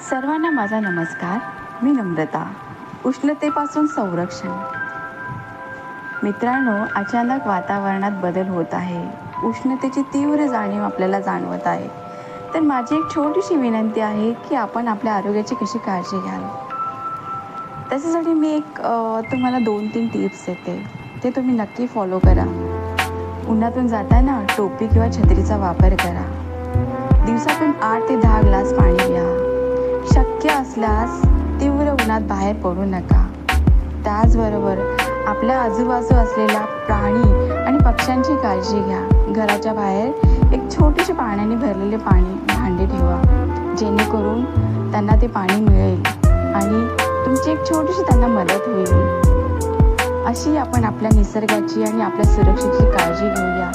सर्वांना माझा नमस्कार. मी नम्रता. उष्णतेपासून संरक्षण. मित्रांनो, अचानक वातावरणात बदल होत आहे. उष्णतेची तीव्र जाणीव आपल्याला जाणवत आहे. तर माझी एक छोटीशी विनंती आहे की आपण आपल्या आरोग्याची कशी काळजी घ्याल. त्याच्यासाठी मी तुम्हाला 2-3 टिप्स देते. ते तुम्ही नक्की फॉलो करा. उन्हातून जाताना टोपी किंवा छत्रीचा वापर करा. दिवसातून 8 ते 10 ग्लास पाणी घ्या. शक्य असल्यास तीव्र उन्हात बाहेर पडू नका. त्याचबरोबर आपल्या आजूबाजू असलेल्या प्राणी आणि पक्ष्यांची काळजी घ्या. घराच्या बाहेर एक छोटीशी पाण्याने भरलेले भांडे ठेवा, जेणेकरून त्यांना ते पाणी मिळेल आणि तुमची एक छोटीशी त्यांना मदत होईल. अशी आपण आपल्या निसर्गाची आणि आपल्या सुरक्षेची काळजी घेऊया.